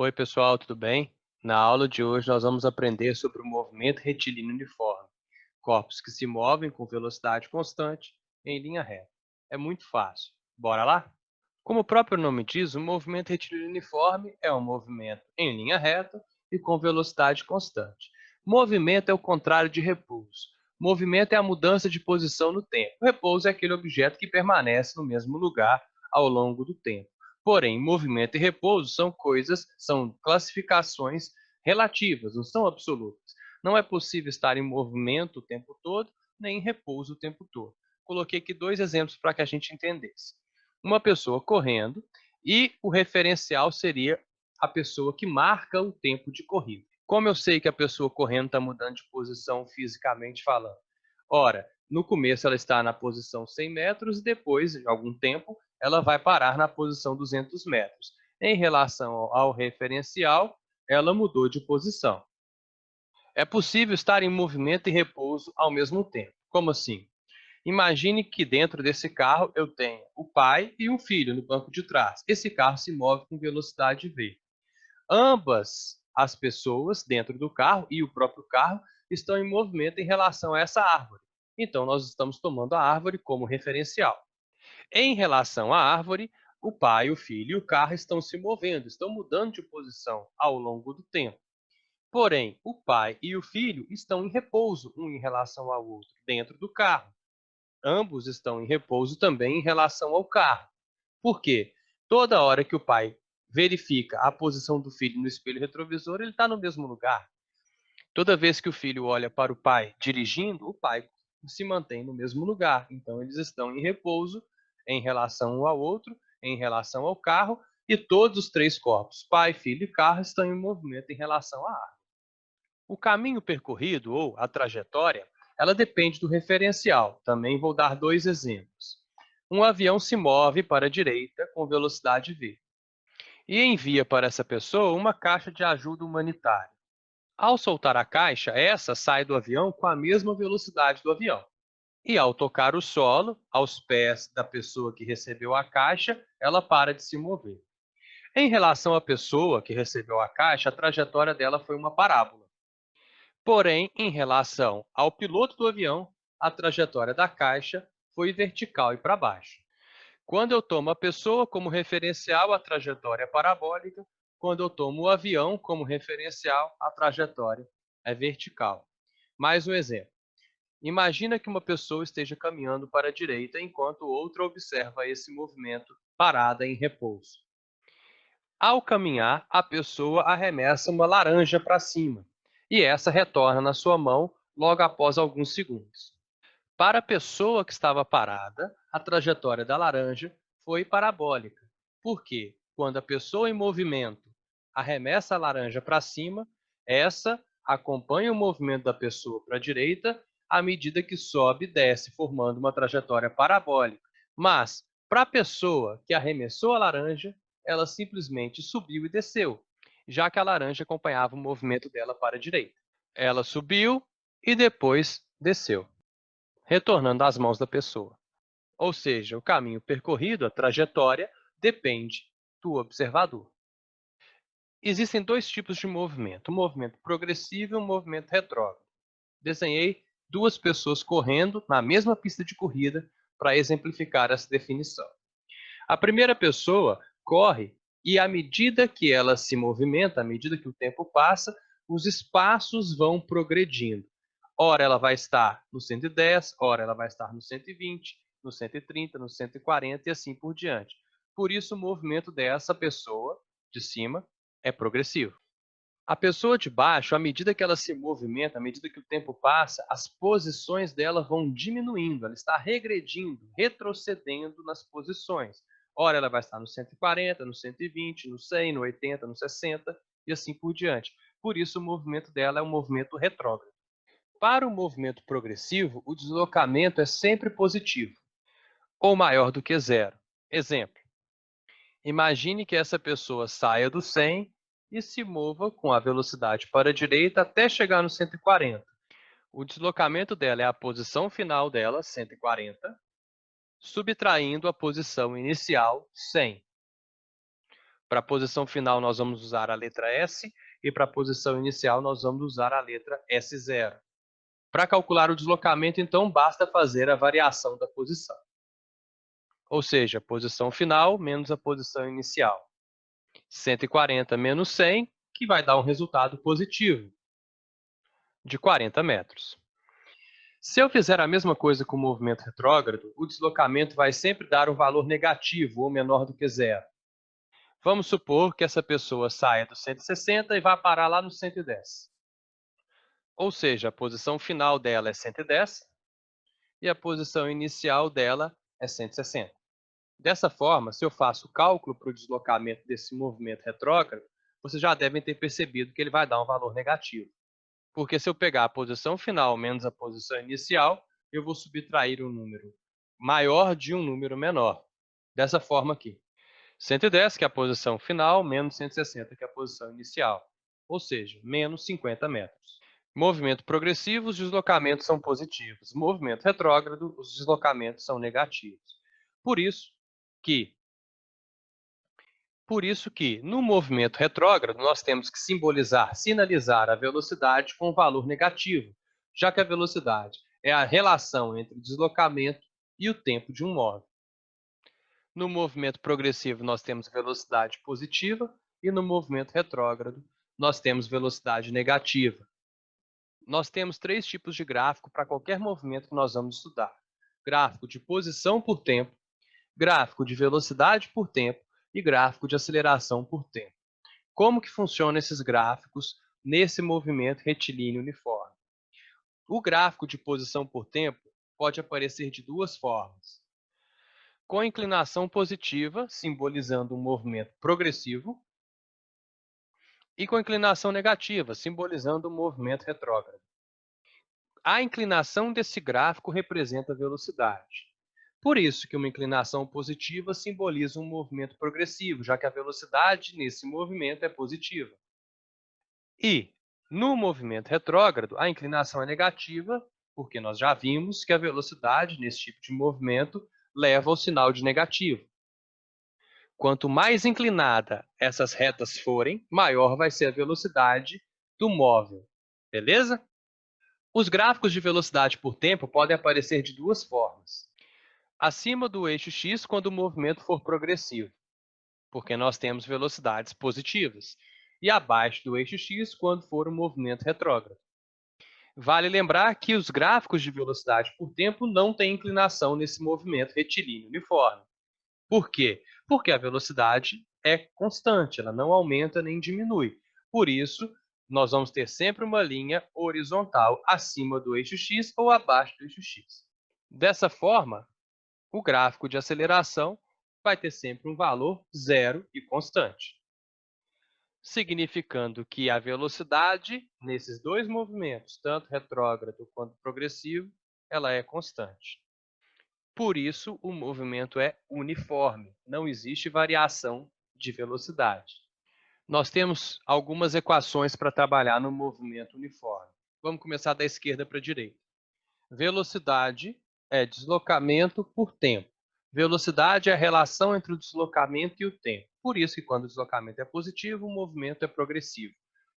Oi, pessoal, tudo bem? Na aula de hoje, nós vamos aprender sobre o movimento retilíneo uniforme, corpos que se movem com velocidade constante em linha reta. É muito fácil. Bora lá? Como o próprio nome diz, o movimento retilíneo uniforme é um movimento em linha reta e com velocidade constante. Movimento é o contrário de repouso. Movimento é a mudança de posição no tempo. Repouso é aquele objeto que permanece no mesmo lugar ao longo do tempo. Porém, movimento e repouso são classificações relativas, não são absolutas. Não é possível estar em movimento o tempo todo, nem em repouso o tempo todo. Coloquei aqui dois exemplos para que a gente entendesse. Uma pessoa correndo e o referencial seria a pessoa que marca o tempo de corrida. Como eu sei que a pessoa correndo está mudando de posição fisicamente falando? Ora, no começo ela está na posição 100 metros e depois, de algum tempo, ela vai parar na posição 200 metros. Em relação ao referencial, ela mudou de posição. É possível estar em movimento e repouso ao mesmo tempo. Como assim? Imagine que dentro desse carro eu tenho o pai e um filho no banco de trás. Esse carro se move com velocidade v. Ambas as pessoas dentro do carro e o próprio carro estão em movimento em relação a essa árvore. Então, nós estamos tomando a árvore como referencial. Em relação à árvore, o pai, o filho e o carro estão se movendo, estão mudando de posição ao longo do tempo. Porém, o pai e o filho estão em repouso um em relação ao outro dentro do carro. Ambos estão em repouso também em relação ao carro. Por quê? Toda hora que o pai verifica a posição do filho no espelho retrovisor, ele está no mesmo lugar. Toda vez que o filho olha para o pai dirigindo, o pai se mantém no mesmo lugar. Então, eles estão em repouso em relação um ao outro, em relação ao carro, e todos os três corpos, pai, filho e carro, estão em movimento em relação à árvore. O caminho percorrido, ou a trajetória, ela depende do referencial. Também vou dar dois exemplos. Um avião se move para a direita com velocidade v e envia para essa pessoa uma caixa de ajuda humanitária. Ao soltar a caixa, essa sai do avião com a mesma velocidade do avião. E ao tocar o solo, aos pés da pessoa que recebeu a caixa, ela para de se mover. Em relação à pessoa que recebeu a caixa, a trajetória dela foi uma parábola. Porém, em relação ao piloto do avião, a trajetória da caixa foi vertical e para baixo. Quando eu tomo a pessoa como referencial, a trajetória é parabólica. Quando eu tomo o avião como referencial, a trajetória é vertical. Mais um exemplo. Imagina que uma pessoa esteja caminhando para a direita enquanto outra observa esse movimento parada em repouso. Ao caminhar, a pessoa arremessa uma laranja para cima e essa retorna na sua mão logo após alguns segundos. Para a pessoa que estava parada, a trajetória da laranja foi parabólica. Por quê? Quando a pessoa em movimento arremessa a laranja para cima, essa acompanha o movimento da pessoa para a direita à medida que sobe e desce, formando uma trajetória parabólica. Mas, para a pessoa que arremessou a laranja, ela simplesmente subiu e desceu, já que a laranja acompanhava o movimento dela para a direita. Ela subiu e depois desceu, retornando às mãos da pessoa. Ou seja, o caminho percorrido, a trajetória, depende do observador. Existem dois tipos de movimento, um movimento progressivo e um movimento retrógrado. Desenhei duas pessoas correndo na mesma pista de corrida para exemplificar essa definição. A primeira pessoa corre e, à medida que ela se movimenta, à medida que o tempo passa, os espaços vão progredindo. Ora ela vai estar no 110, ora ela vai estar no 120, no 130, no 140 e assim por diante. Por isso, o movimento dessa pessoa de cima é progressivo. A pessoa de baixo, à medida que ela se movimenta, à medida que o tempo passa, as posições dela vão diminuindo, ela está regredindo, retrocedendo nas posições. Ora, ela vai estar no 140, no 120, no 100, no 80, no 60 e assim por diante. Por isso, o movimento dela é um movimento retrógrado. Para o movimento progressivo, o deslocamento é sempre positivo, ou maior do que zero. Exemplo, imagine que essa pessoa saia do 100 e se mova com a velocidade para a direita até chegar no 140. O deslocamento dela é a posição final dela, 140, subtraindo a posição inicial, 100. Para a posição final, nós vamos usar a letra S e para a posição inicial, nós vamos usar a letra S0. Para calcular o deslocamento, então, basta fazer a variação da posição. Ou seja, a posição final menos a posição inicial. 140 menos 100, que vai dar um resultado positivo, de 40 metros. Se eu fizer a mesma coisa com o movimento retrógrado, o deslocamento vai sempre dar um valor negativo ou menor do que zero. Vamos supor que essa pessoa saia do 160 e vá parar lá no 110. Ou seja, a posição final dela é 110 e a posição inicial dela é 160. Dessa forma, se eu faço o cálculo para o deslocamento desse movimento retrógrado, vocês já devem ter percebido que ele vai dar um valor negativo. Porque se eu pegar a posição final menos a posição inicial, eu vou subtrair um número maior de um número menor. Dessa forma aqui. 110, que é a posição final, menos 160, que é a posição inicial. Ou seja, menos 50 metros. Movimento progressivo, os deslocamentos são positivos. Movimento retrógrado, os deslocamentos são negativos. Por isso que, no movimento retrógrado, nós temos que sinalizar a velocidade com um valor negativo, já que a velocidade é a relação entre o deslocamento e o tempo de um móvel. No movimento progressivo, nós temos velocidade positiva e no movimento retrógrado, nós temos velocidade negativa. Nós temos 3 tipos de gráfico para qualquer movimento que nós vamos estudar. Gráfico de posição por tempo, gráfico de velocidade por tempo e gráfico de aceleração por tempo. Como que funcionam esses gráficos nesse movimento retilíneo uniforme? O gráfico de posição por tempo pode aparecer de duas formas. Com inclinação positiva, simbolizando um movimento progressivo, e com inclinação negativa, simbolizando um movimento retrógrado. A inclinação desse gráfico representa a velocidade. Por isso que uma inclinação positiva simboliza um movimento progressivo, já que a velocidade nesse movimento é positiva. E, no movimento retrógrado, a inclinação é negativa, porque nós já vimos que a velocidade nesse tipo de movimento leva ao sinal de negativo. Quanto mais inclinada essas retas forem, maior vai ser a velocidade do móvel. Beleza? Os gráficos de velocidade por tempo podem aparecer de duas formas. Acima do eixo x quando o movimento for progressivo, porque nós temos velocidades positivas, e abaixo do eixo x quando for um movimento retrógrado. Vale lembrar que os gráficos de velocidade por tempo não têm inclinação nesse movimento retilíneo uniforme. Por quê? Porque a velocidade é constante, ela não aumenta nem diminui. Por isso, nós vamos ter sempre uma linha horizontal acima do eixo x ou abaixo do eixo x. Dessa forma, o gráfico de aceleração vai ter sempre um valor zero e constante, significando que a velocidade nesses dois movimentos, tanto retrógrado quanto progressivo, ela é constante. Por isso, o movimento é uniforme, não existe variação de velocidade. Nós temos algumas equações para trabalhar no movimento uniforme. Vamos começar da esquerda para a direita. Velocidade é deslocamento por tempo. Velocidade é a relação entre o deslocamento e o tempo. Por isso que quando o deslocamento é positivo, o movimento é progressivo.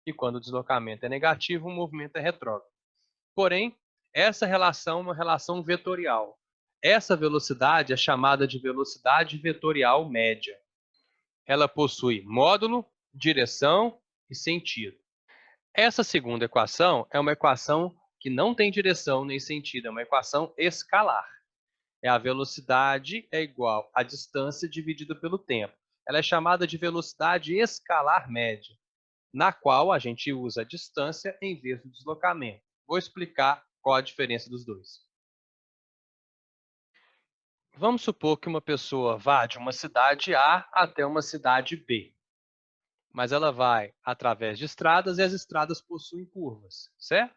E quando o deslocamento é negativo, o movimento é retrógrado. Porém, essa relação é uma relação vetorial. Essa velocidade é chamada de velocidade vetorial média. Ela possui módulo, direção e sentido. Essa segunda equação é uma equação que não tem direção nem sentido, é uma equação escalar. A velocidade é igual à distância dividida pelo tempo. Ela é chamada de velocidade escalar média, na qual a gente usa a distância em vez do deslocamento. Vou explicar qual a diferença dos dois. Vamos supor que uma pessoa vá de uma cidade A até uma cidade B, mas ela vai através de estradas e as estradas possuem curvas, certo?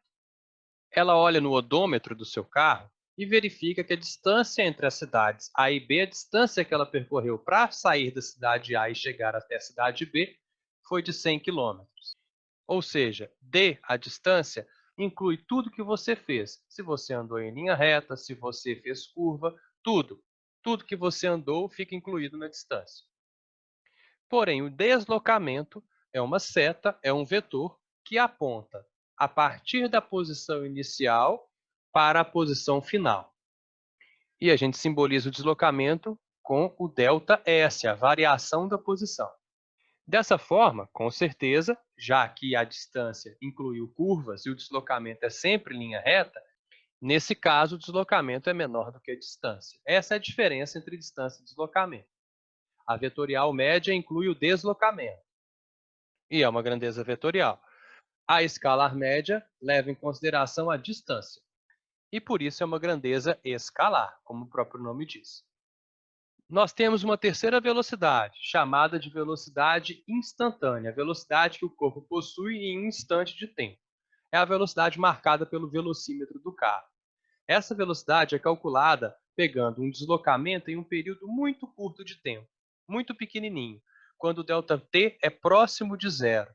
Ela olha no odômetro do seu carro e verifica que a distância entre as cidades A e B, a distância que ela percorreu para sair da cidade A e chegar até a cidade B, foi de 100 km. Ou seja, D, a distância, inclui tudo que você fez. Se você andou em linha reta, se você fez curva, tudo. Tudo que você andou fica incluído na distância. Porém, o deslocamento é uma seta, é um vetor que aponta a partir da posição inicial para a posição final. E a gente simboliza o deslocamento com o ΔS, a variação da posição. Dessa forma, com certeza, já que a distância incluiu curvas e o deslocamento é sempre linha reta, nesse caso o deslocamento é menor do que a distância. Essa é a diferença entre distância e deslocamento. A vetorial média inclui o deslocamento e é uma grandeza vetorial. A escalar média leva em consideração a distância e por isso é uma grandeza escalar, como o próprio nome diz. Nós temos uma terceira velocidade, chamada de velocidade instantânea, a velocidade que o corpo possui em um instante de tempo. É a velocidade marcada pelo velocímetro do carro. Essa velocidade é calculada pegando um deslocamento em um período muito curto de tempo, muito pequenininho, quando o ΔT é próximo de zero.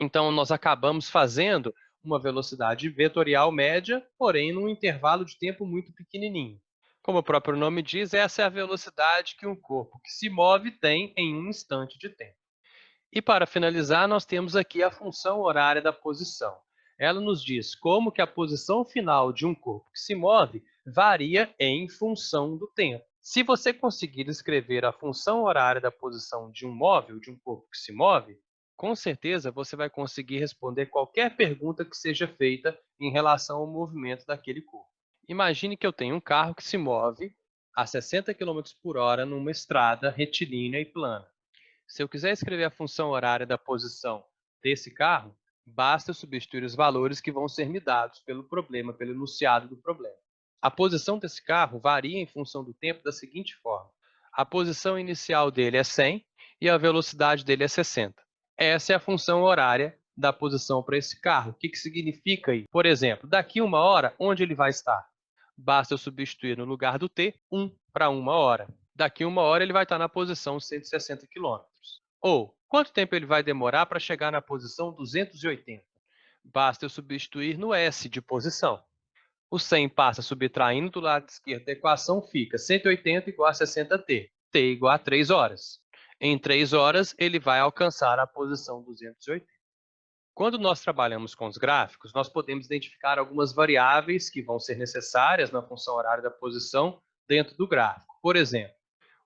Então, nós acabamos fazendo uma velocidade vetorial média, porém num intervalo de tempo muito pequenininho. Como o próprio nome diz, essa é a velocidade que um corpo que se move tem em um instante de tempo. E para finalizar, nós temos aqui a função horária da posição. Ela nos diz como que a posição final de um corpo que se move varia em função do tempo. Se você conseguir escrever a função horária da posição de um móvel, de um corpo que se move, com certeza você vai conseguir responder qualquer pergunta que seja feita em relação ao movimento daquele corpo. Imagine que eu tenho um carro que se move a 60 km/h numa estrada retilínea e plana. Se eu quiser escrever a função horária da posição desse carro, basta eu substituir os valores que vão ser me dados pelo problema, pelo enunciado do problema. A posição desse carro varia em função do tempo da seguinte forma. A posição inicial dele é 100 e a velocidade dele é 60. Essa é a função horária da posição para esse carro. O que significa isso? Por exemplo, daqui uma hora, onde ele vai estar? Basta eu substituir no lugar do t, 1 para uma hora. Daqui uma hora ele vai estar na posição 160 km. Ou, quanto tempo ele vai demorar para chegar na posição 280? Basta eu substituir no S de posição. O 100 passa subtraindo do lado esquerdo da equação, fica 180 igual a 60t, t igual a 3 horas. Em 3 horas, ele vai alcançar a posição 280. Quando nós trabalhamos com os gráficos, nós podemos identificar algumas variáveis que vão ser necessárias na função horária da posição dentro do gráfico. Por exemplo,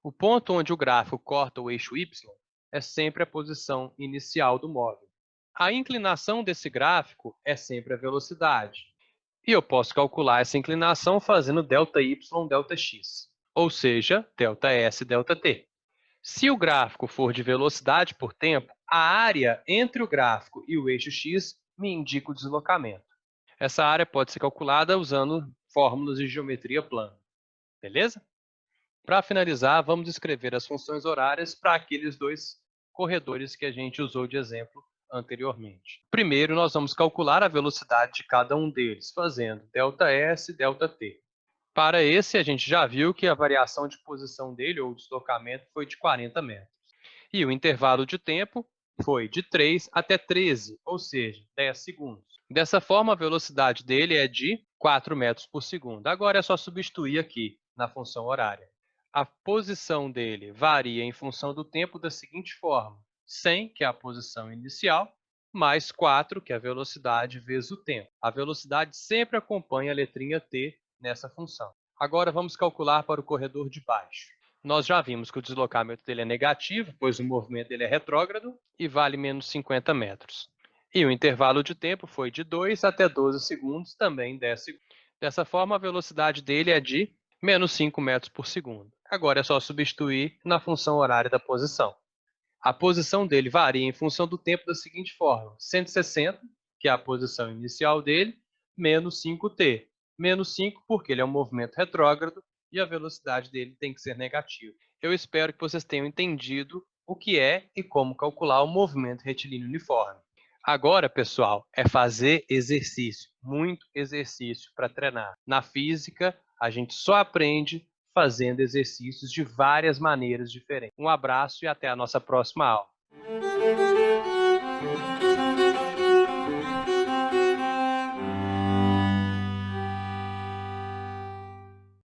o ponto onde o gráfico corta o eixo y é sempre a posição inicial do móvel. A inclinação desse gráfico é sempre a velocidade. E eu posso calcular essa inclinação fazendo ΔY, ΔX, ou seja, ΔS, ΔT. Se o gráfico for de velocidade por tempo, a área entre o gráfico e o eixo x me indica o deslocamento. Essa área pode ser calculada usando fórmulas de geometria plana. Beleza? Para finalizar, vamos escrever as funções horárias para aqueles dois corredores que a gente usou de exemplo anteriormente. Primeiro, nós vamos calcular a velocidade de cada um deles, fazendo ΔS, ΔT. Para esse, a gente já viu que a variação de posição dele, ou deslocamento, foi de 40 metros. E o intervalo de tempo foi de 3 até 13, ou seja, 10 segundos. Dessa forma, a velocidade dele é de 4 metros por segundo. Agora é só substituir aqui na função horária. A posição dele varia em função do tempo da seguinte forma: 100, que é a posição inicial, mais 4, que é a velocidade, vezes o tempo. A velocidade sempre acompanha a letrinha t nessa função. Agora vamos calcular para o corredor de baixo. Nós já vimos que o deslocamento dele é negativo, pois o movimento dele é retrógrado e vale menos 50 metros. E o intervalo de tempo foi de 2 até 12 segundos, também 10 segundos. Dessa forma, a velocidade dele é de menos 5 metros por segundo. Agora é só substituir na função horária da posição. A posição dele varia em função do tempo da seguinte forma: 160, que é a posição inicial dele, menos 5t. Menos 5 porque ele é um movimento retrógrado e a velocidade dele tem que ser negativa. Eu espero que vocês tenham entendido o que é e como calcular o movimento retilíneo uniforme. Agora, pessoal, é fazer exercício, muito exercício para treinar. Na física, a gente só aprende fazendo exercícios de várias maneiras diferentes. Um abraço e até a nossa próxima aula.